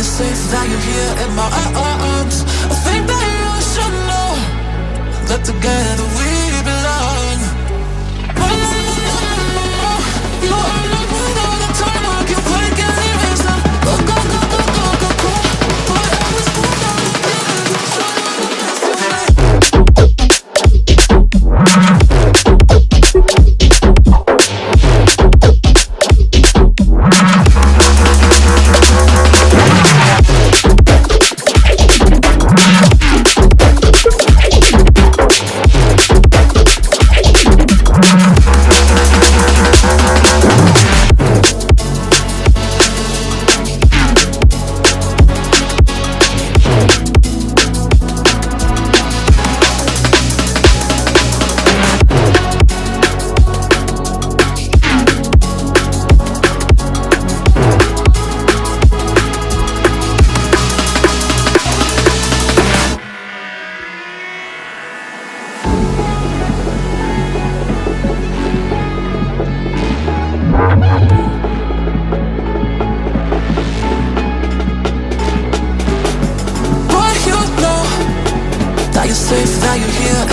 safe that you're here in my arms. I think that you should know that together we belong. You are not worth all the time. I can break any reason. Go, go, go, go, go, go, go. But I was born out of fear. So safe that you're here